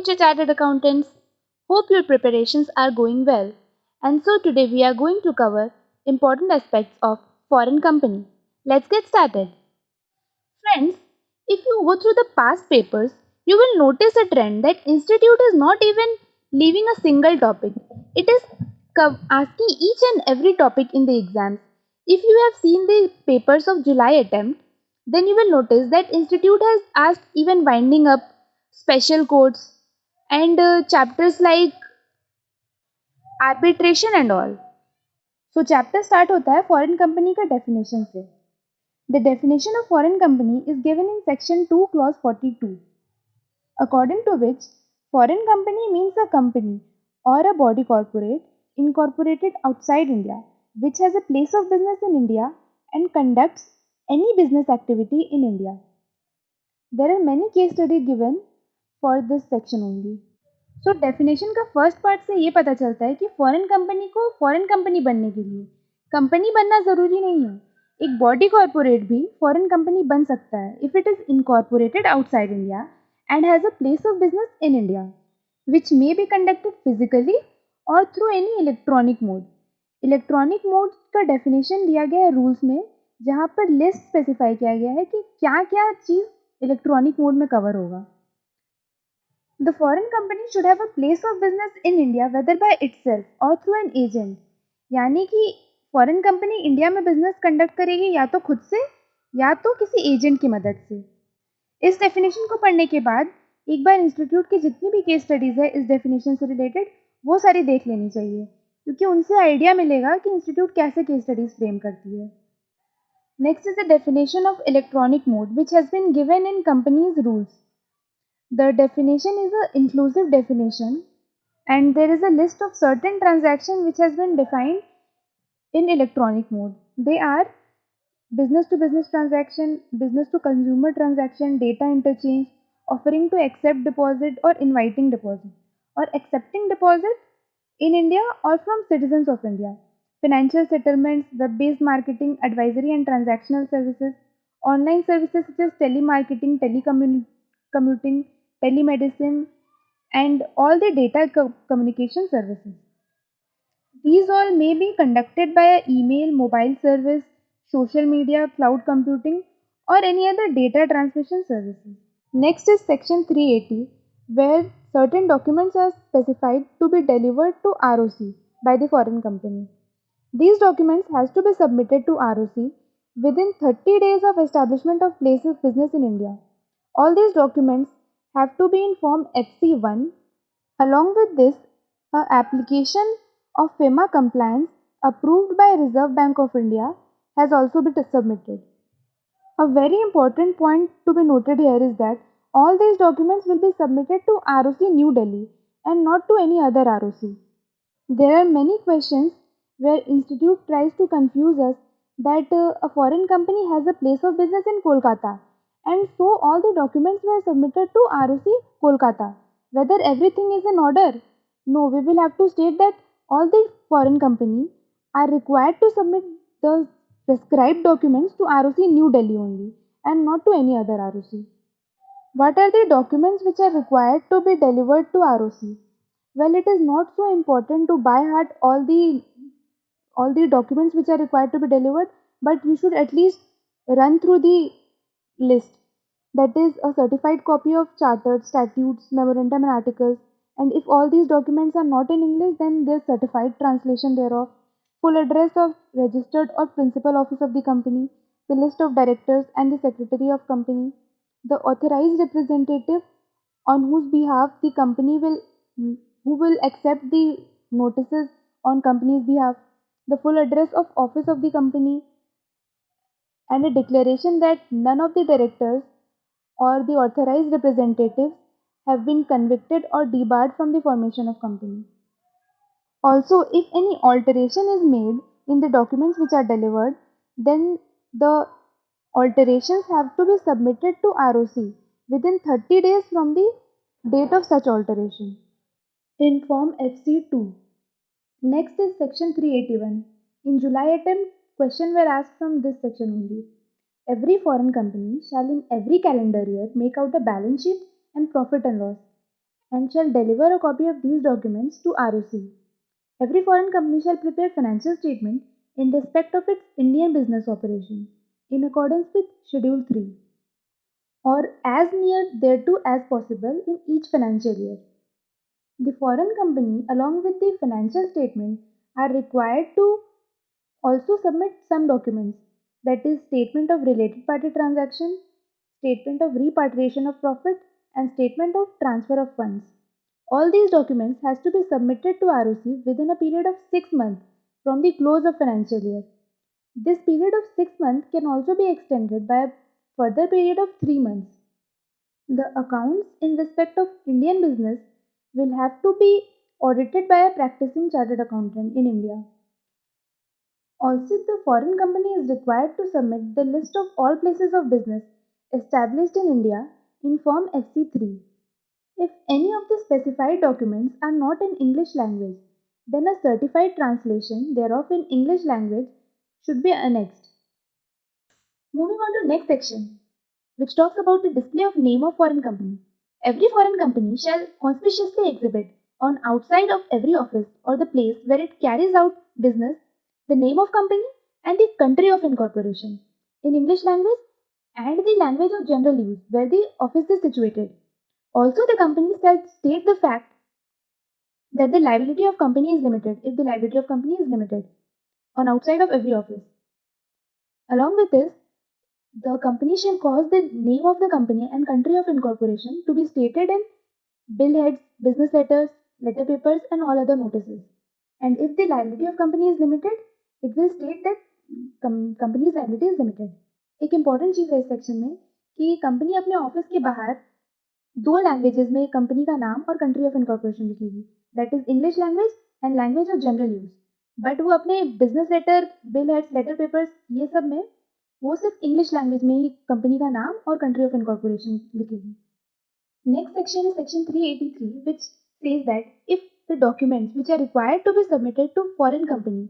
future chartered accountants. Hope your preparations are going well. And so today we are going to cover important aspects of foreign company. Let's get started. Friends, if you go through the past papers, you will notice a trend that institute is not even leaving a single topic. It is asking each and every topic in the exams. If you have seen the papers of July attempt, then you will notice that institute has asked even winding up, special codes, and chapters like arbitration and all. So chapter start होता है foreign company का definition से. The definition of foreign company is given in section 2 clause 42, according to which foreign company means a company or a body corporate incorporated outside India which has a place of business in India and conducts any business activity in India. There are many case studies given for this section only. So definition का first part से ये पता चलता है कि foreign company को foreign company बनने के लिए कंपनी बनना ज़रूरी नहीं है. एक बॉडी कॉरपोरेट भी फॉरेन कंपनी बन सकता है if it is incorporated outside India and has a place of business in India which may be conducted physically और through any electronic mode. Electronic mode का डेफिनेशन दिया गया है रूल्स में, जहाँ पर लिस्ट स्पेसिफाई किया गया है कि क्या क्या चीज़ इलेक्ट्रॉनिक मोड में कवर होगा. The foreign company should have a place of business in India whether by itself or through an agent. यानी कि फॉरेन कंपनी इंडिया में बिजनेस कंडक्ट करेगी या तो खुद से या तो किसी एजेंट की मदद से. इस डेफिनेशन को पढ़ने के बाद एक बार इंस्टीट्यूट की जितनी भी केस स्टडीज़ है इस डेफिनेशन से रिलेटेड वो सारी देख लेनी चाहिए, क्योंकि उनसे आइडिया मिलेगा कि इंस्टीट्यूट कैसे केस स्टडीज़ फ्रेम करती है. Next is the definition of electronic mode which has been given in companies rules. The definition is an inclusive definition and there is a list of certain transactions which has been defined in electronic mode. They are business to business transaction, business to consumer transaction, data interchange, offering to accept deposit or inviting deposit, or accepting deposit in India or from citizens of India, financial settlements, web-based marketing, advisory and transactional services, online services such as telemarketing, telecommuting, telemedicine, and all the data communication services. These all may be conducted by a email, mobile service, social media, cloud computing, or any other data transmission services. Next is section 380, where certain documents are specified to be delivered to ROC by the foreign company. These documents has to be submitted to ROC within 30 days of establishment of place of business in India. All these documents have to be in form FC1. Along with this, a application of FEMA compliance approved by Reserve Bank of India has also been submitted. A very important point to be noted here is that all these documents will be submitted to ROC New Delhi and not to any other ROC. There are many questions where institute tries to confuse us that a foreign company has a place of business in Kolkata and so all the documents were submitted to ROC Kolkata. Whether everything is in order? No, we will have to state that all the foreign company are required to submit the prescribed documents to ROC New Delhi only and not to any other ROC. What are the documents which are required to be delivered to ROC? Well, it is not so important to by heart all the documents which are required to be delivered, but you should at least run through the list. That is a certified copy of chartered statutes, memorandum and articles. And if all these documents are not in English, then there's certified translation thereof, full address of registered or principal office of the company, the list of directors and the secretary of company, the authorized representative on whose behalf the company will who will accept the notices on company's behalf, the full address of office of the company, and a declaration that none of the directors or the authorized representatives have been convicted or debarred from the formation of company. Also, if any alteration is made in the documents which are delivered, then the alterations have to be submitted to ROC within 30 days from the date of such alteration in Form FC2. Next is section 381. In July attempt, questions were asked from this section only. Every foreign company shall in every calendar year make out a balance sheet and profit and loss and shall deliver a copy of these documents to ROC. Every foreign company shall prepare financial statement in respect of its Indian business operation in accordance with Schedule 3 or as near thereto as possible in each financial year. The foreign company, along with the financial statement, are required to also submit some documents, that is, statement of related party transaction, statement of repatriation of profit, and statement of transfer of funds. All these documents has to be submitted to ROC within a period of 6 months from the close of financial year. This period of 6 months can also be extended by a further period of 3 months. The accounts in respect of Indian business will have to be audited by a practicing chartered accountant in India. Also, the foreign company is required to submit the list of all places of business established in India in Form FC3. If any of the specified documents are not in English language, then a certified translation thereof in English language should be annexed. Moving on to next section, which talks about the display of name of foreign company. Every foreign company shall conspicuously exhibit on outside of every office or the place where it carries out business the name of company and the country of incorporation in English language and the language of general use where the office is situated. Also, the company shall state the fact that the liability of company is limited if the liability of company is limited on outside of every office. Along with this, the company shall cause the name of the company and country of incorporation to be stated in billheads, business letters, letter papers, and all other notices. And if the liability of company is limited, it will state that company's liability is limited. एक important चीज़ है इस section में कि company अपने office के बाहर दो languages में कंपनी का नाम और कंट्री ऑफ इनकॉर्पोरेशन लिखेगी, that is English language and language of general use. But वो अपने business letter, bill heads, letter papers, ये सब में वो सिर्फ इंग्लिश लैंग्वेज में ही कंपनी का नाम और कंट्री ऑफ इनकॉर्पोरेशन लिखेगी. Next section is section 383, which says that if the documents which are required to be submitted to foreign company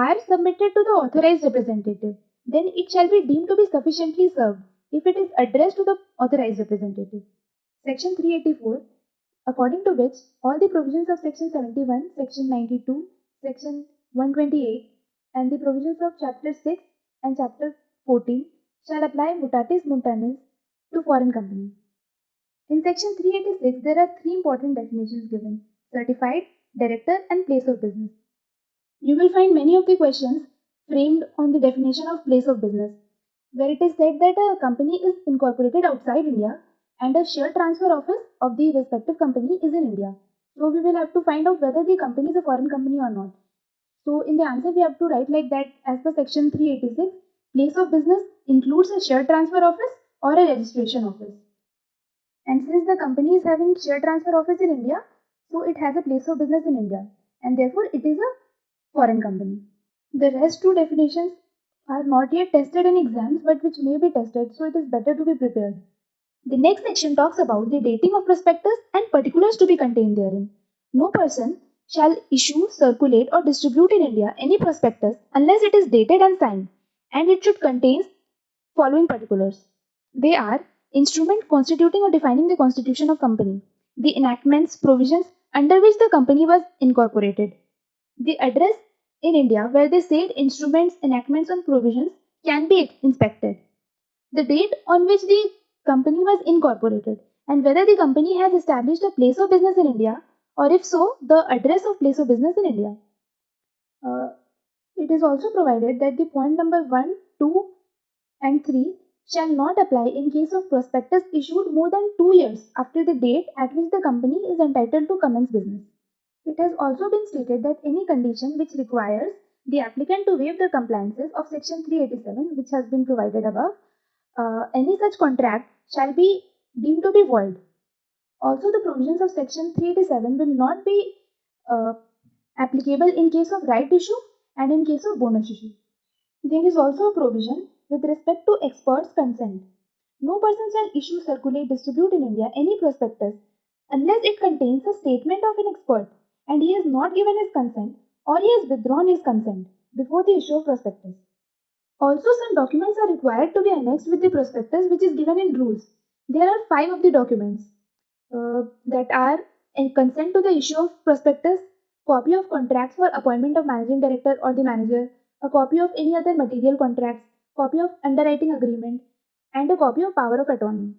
are submitted to the authorized representative, then it shall be deemed to be sufficiently served if it is addressed to the authorized representative. Section 384, according to which all the provisions of Section 71, Section 92, Section 128, and the provisions of Chapter 6 and Chapter 14 shall apply mutatis mutandis to foreign company. In Section 386, there are three important definitions given: certified, director, and place of business. You will find many of the questions framed on the definition of place of business, where it is said that a company is incorporated outside India and a share transfer office of the respective company is in India. So we will have to find out whether the company is a foreign company or not. So in the answer we have to write like that: as per section 386, place of business includes a share transfer office or a registration office. And since the company is having share transfer office in India, so it has a place of business in India and therefore it is a foreign company. The rest two definitions are not yet tested in exams but which may be tested, so it is better to be prepared. The next section talks about the dating of prospectus and particulars to be contained therein. No person shall issue, circulate, or distribute in India any prospectus unless it is dated and signed, and it should contain following particulars. They are: instrument constituting or defining the constitution of company, the enactments, provisions under which the company was incorporated, the address in India where the said instruments, enactments, and provisions can be inspected, the date on which the company was incorporated, and whether the company has established a place of business in India, or if so, the address of place of business in India. Uh, it is also provided that the point number 1, 2, and 3 shall not apply in case of prospectus issued more than 2 years after the date at which the company is entitled to commence business. It has also been stated that any condition which requires the applicant to waive the compliances of section 387, which has been provided above, any such contract shall be deemed to be void. Also, the provisions of section 387 will not be uh, applicable in case of right issue and in case of bonus issue. There is also a provision with respect to experts' consent. No person shall issue, circulate, distribute in India any prospectus unless it contains a statement of an expert and he has not given his consent or he has withdrawn his consent before the issue of prospectus. Also, some documents are required to be annexed with the prospectus which is given in rules. There are 5 of the documents. that are in consent to the issue of prospectus, copy of contracts for appointment of managing director or the manager, a copy of any other material contracts, copy of underwriting agreement, and a copy of power of attorney.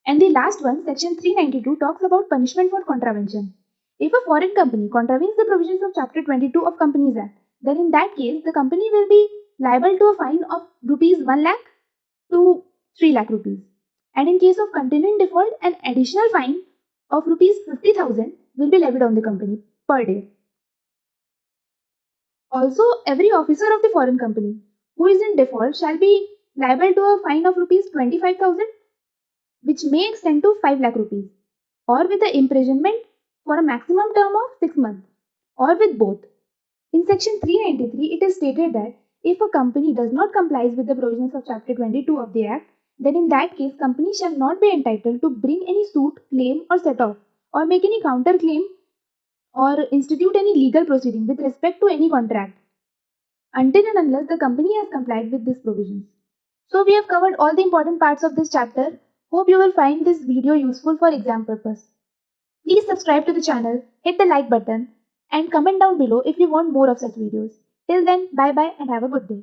And the last one, section 392, talks about punishment for contravention. If a foreign company contravenes the provisions of chapter 22 of Companies Act, then in that case the company will be liable to a fine of rupees 1 lakh to 3 lakh rupees. And in case of continuing default, an additional fine of rupees 50,000 will be levied on the company per day. Also, every officer of the foreign company who is in default shall be liable to a fine of rupees 25,000, which may extend to 5 lakh rupees, or with the imprisonment for a maximum term of 6 months, or with both. In section 393, it is stated that if a company does not comply with the provisions of chapter 22 of the Act, then in that case, company shall not be entitled to bring any suit, claim, or set off, or make any counter claim, or institute any legal proceeding with respect to any contract, until and unless the company has complied with these provisions. So we have covered all the important parts of this chapter. Hope you will find this video useful for exam purpose. Please subscribe to the channel, hit the like button, and comment down below if you want more of such videos. Till then, bye bye and have a good day.